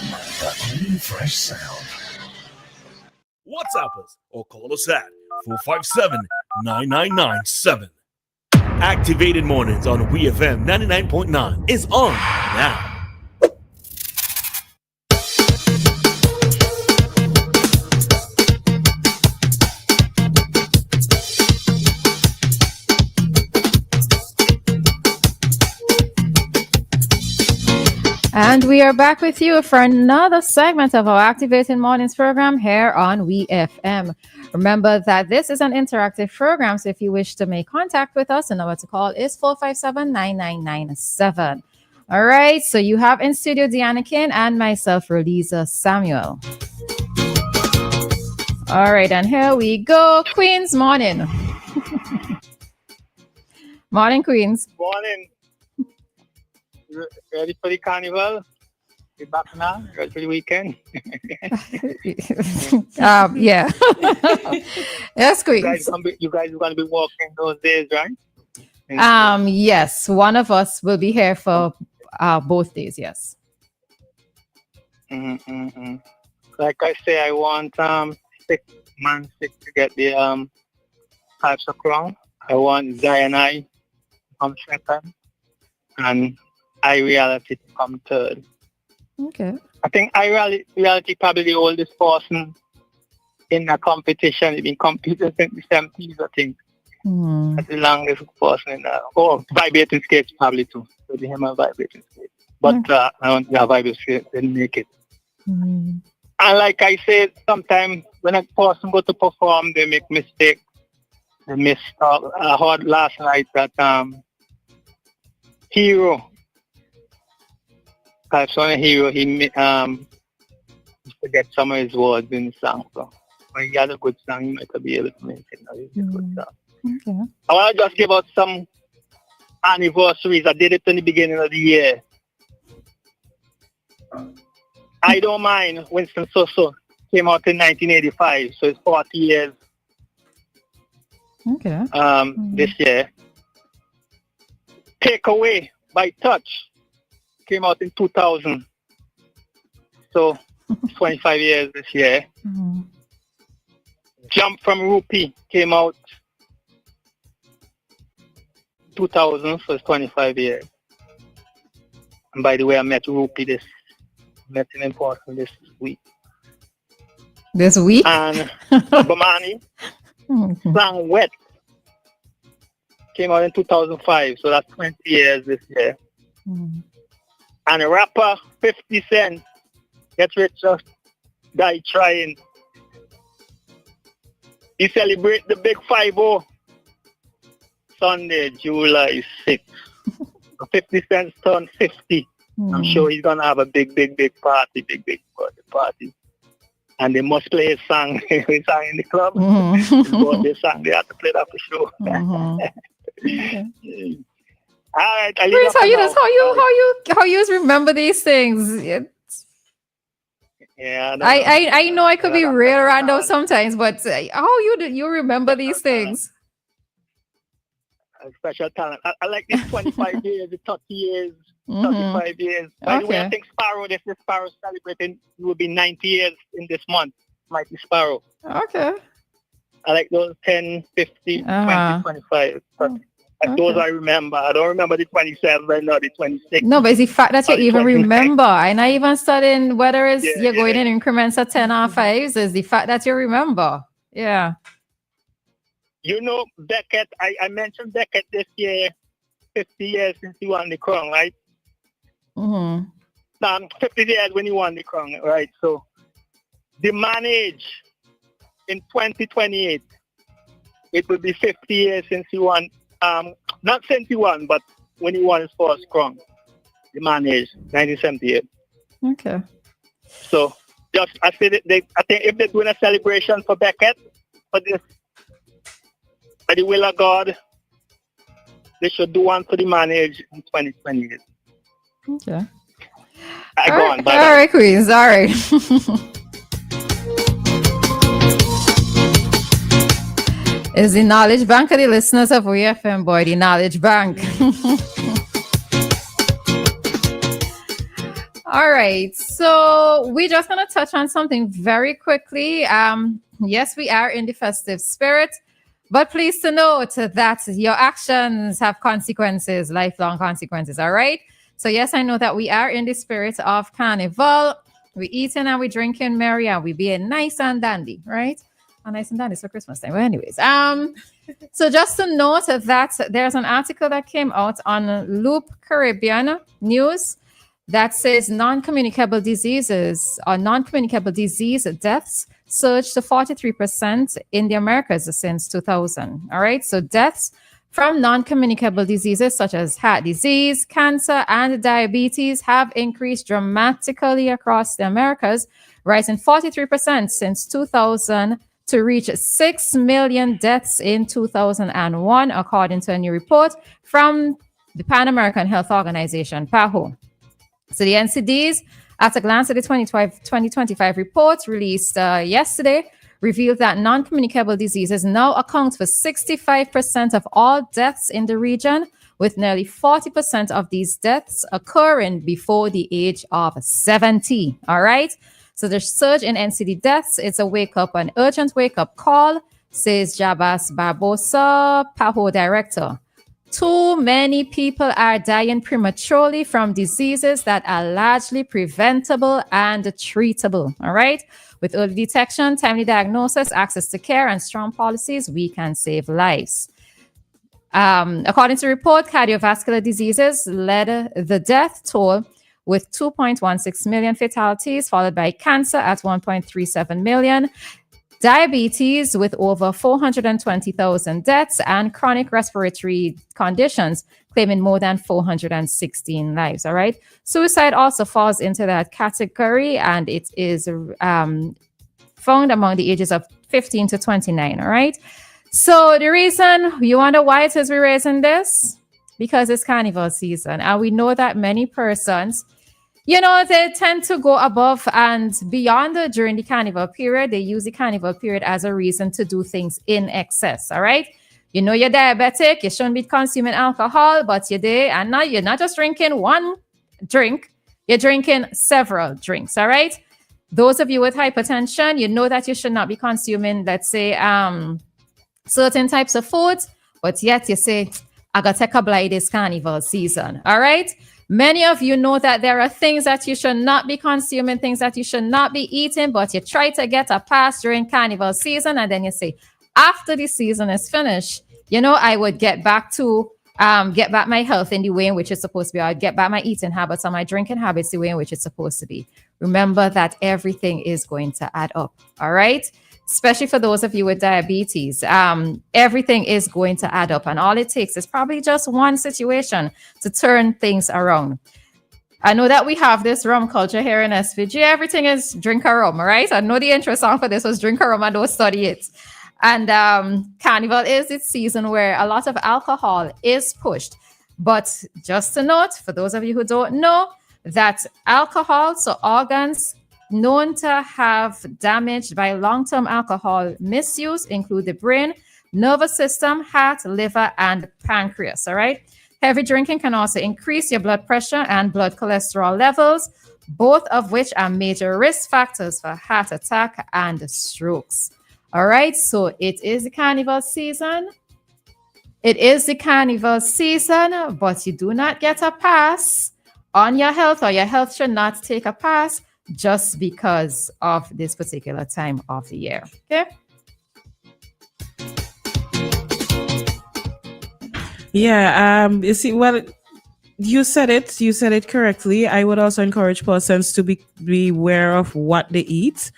WEFM, that new fresh sound. WhatsApp us or call us at 457-9997. Activated Mornings on WEFM 99.9 is on now. And we are back with you for another segment of our Activating Mornings program here on WEFM. Remember that this is an interactive program, so if you wish to make contact with us, the number to call is 457-9997. All right, so you have in studio Dianna, Cain, and myself, Roleza Samuel. All right, and here we go. Queens, morning. Morning, Queens. Morning. Ready for the carnival? We're back now. Ready for the weekend? Yeah. Yes, Queens. You guys are going to be walking those days, right? Yes. One of us will be here for both days. Yes. Mm-hmm. Like I say, I want 6 to get the types of crown. I want Dianna come second, and reality to come third. Okay. I think reality probably the oldest person in a competition. He's been competing since the 70s, I think. That's the longest person in that. Oh, vibrating skates probably too. So they have a vibrating skates. But I don't think vibrating skates didn't make it. And like I said, sometimes when a person go to perform, they make mistakes. They missed I heard last night that Hero. Son Hero, he used to get some of his words in the song. So when he had a good song, he might be able to make it. It's a good song. Okay. I want to just give out some anniversaries. I did it in the beginning of the year. I Don't Mind, Winston Soso, came out in 1985, so it's 40 years. Okay. This year. Take Away by Touch came out in 2000. So 25 years this year. Jump from Rupee came out 2000, so it's 25 years. And by the way, I met Rupee met him in person this week. This week? And Bamani sang Wet came out in 2005, so that's 20 years this year. And a rapper, 50 Cent, Get Rich or Die Trying. He celebrates the big 5-0 Sunday, July 6th. 50 Cent turned 50. I'm sure he's going to have a big party, big party. And they must play his song. His song in the club. His birthday song, they have to play that for sure. Okay. All right, Chris, how you remember these things? Yeah, I know I could be real random sometimes, but how you remember these things? A special talent. I like this 25 years, the 30 years, 35 years. By the way, I think Sparrow celebrating, it will be 90 years in this month. Mighty Sparrow. Okay. I like those 10, 50, 20, 25. Those I remember. I don't remember the 27, but not the 26. No, but it's the fact that you even remember. And I even studying whether it's you're going in increments of 10 or 5s is the fact that you remember. Yeah. You know, Beckett, I mentioned Beckett this year, 50 years since he won the crown, right? 50 years when he won the crown, right? So the manage in 2028, it will be 50 years since he won. Not since he won, but when he won his first crown, the manage 1978. Okay. So just I think if they're doing a celebration for Beckett for this, by the will of God, they should do one for the manage in 2028. Okay. All right, Queens. All right. Is the Knowledge Bank of the listeners of WEFM, boy, the Knowledge Bank. All right. So we're just going to touch on something very quickly. Yes, we are in the festive spirit, but please to note that your actions have consequences, lifelong consequences. All right. So yes, I know that we are in the spirit of Carnival. We eating and we drinking merry and we being nice and dandy, right? And nice and dandy for Christmas time. Well, anyways, so just to note that there's an article that came out on Loop Caribbean News that says non-communicable diseases or non-communicable disease deaths surged to 43% in the Americas since 2000. All right, so deaths from non-communicable diseases such as heart disease, cancer, and diabetes have increased dramatically across the Americas, rising 43% since 2000 to reach 6 million deaths in 2001, according to a new report from the Pan American Health Organization, PAHO. So the NCDs, at a glance at the 2025 report released yesterday, revealed that non-communicable diseases now account for 65% of all deaths in the region, with nearly 40% of these deaths occurring before the age of 70. All right. So the surge in NCD deaths is an urgent wake-up call, says Jabas Barbosa, PAHO director. Too many people are dying prematurely from diseases that are largely preventable and treatable. All right. With early detection, timely diagnosis, access to care, and strong policies, we can save lives. According to the report, cardiovascular diseases led the death toll with 2.16 million fatalities, followed by cancer at 1.37 million. Diabetes with over 420,000 deaths, and chronic respiratory conditions claiming more than 416 lives. All right. Suicide also falls into that category, and it is found among the ages of 15 to 29. All right. So the reason you wonder why it is we're raising this, because it's Carnival season, and we know that many persons, they tend to go above and beyond during the Carnival period. They use the Carnival period as a reason to do things in excess. All right. You're diabetic. You shouldn't be consuming alcohol, but you're there. And now you're not just drinking one drink. You're drinking several drinks. All right. Those of you with hypertension, you know that you should not be consuming, let's say, certain types of foods. But yet you say, I got to take a blight this Carnival season. All right. Many of you know that there are things that you should not be consuming, things that you should not be eating, but you try to get a pass during Carnival season. And then you say, after the season is finished, I would get back my health in the way in which it's supposed to be. I'd get back my eating habits and my drinking habits the way in which it's supposed to be. Remember that everything is going to add up. All right. Especially for those of you with diabetes, everything is going to add up. And all it takes is probably just one situation to turn things around. I know that we have this rum culture here in SVG. Everything is drink a rum, right? I know the intro song for this was drink a rum and don't study it. And Carnival is its season where a lot of alcohol is pushed. But just to note, for those of you who don't know, that alcohol, so organs known to have damaged by long-term alcohol misuse include the brain, nervous system, heart, liver, and pancreas. All right. Heavy drinking can also increase your blood pressure and blood cholesterol levels, both of which are major risk factors for heart attack and strokes. All right. So it is the Carnival season. It is the Carnival season, but you do not get a pass on your health, or your health should not take a pass just because of this particular time of the year. Okay. Yeah. You see, well, you said it correctly. I would also encourage persons to be aware of what they eat.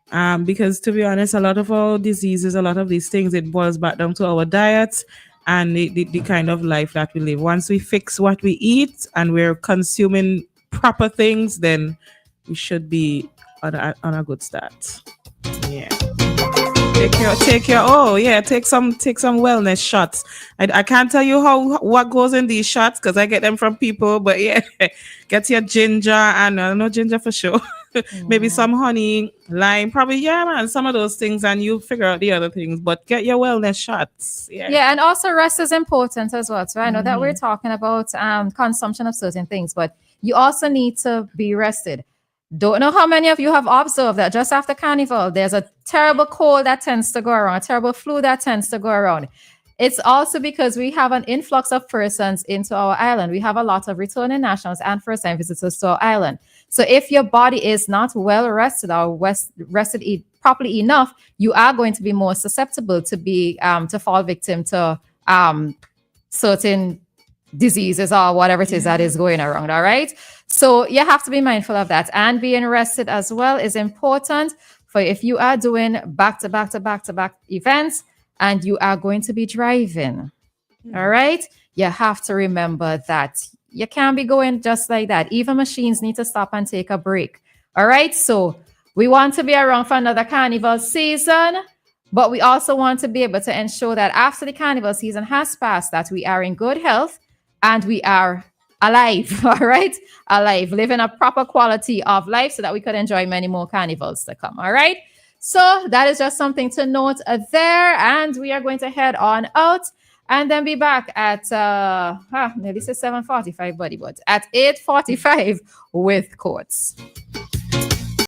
Because to be honest, a lot of our diseases, a lot of these things, it boils back down to our diets and the kind of life that we live. Once we fix what we eat and we're consuming proper things, then we should be on a good start. Yeah. Take some wellness shots. I can't tell you what goes in these shots because I get them from people, but yeah, get your ginger and no ginger for sure. Maybe some honey, lime, probably, yeah, man, some of those things, and you figure out the other things, but get your wellness shots. Yeah, and also rest is important as well. So I know that we're talking about consumption of certain things, but you also need to be rested. Don't know how many of you have observed that just after Carnival, there's a terrible cold that tends to go around, a terrible flu that tends to go around. It's also because we have an influx of persons into our island. We have a lot of returning nationals and first-time visitors to our island. So if your body is not well rested or rested properly enough, you are going to be more susceptible to be to fall victim to certain diseases or whatever it is that is going around. All right. So you have to be mindful of that, and being rested as well is important for if you are doing back to back events and you are going to be driving. All right. You have to remember that you can't be going just like that. Even machines need to stop and take a break. All right. So we want to be around for another Carnival season, but we also want to be able to ensure that after the Carnival season has passed, that we are in good health and we are alive, all right? Alive, living a proper quality of life so that we could enjoy many more carnivals to come, all right? So that is just something to note there. And we are going to head on out and then be back at, nearly 7:45, buddy, but at 8:45 with Courts.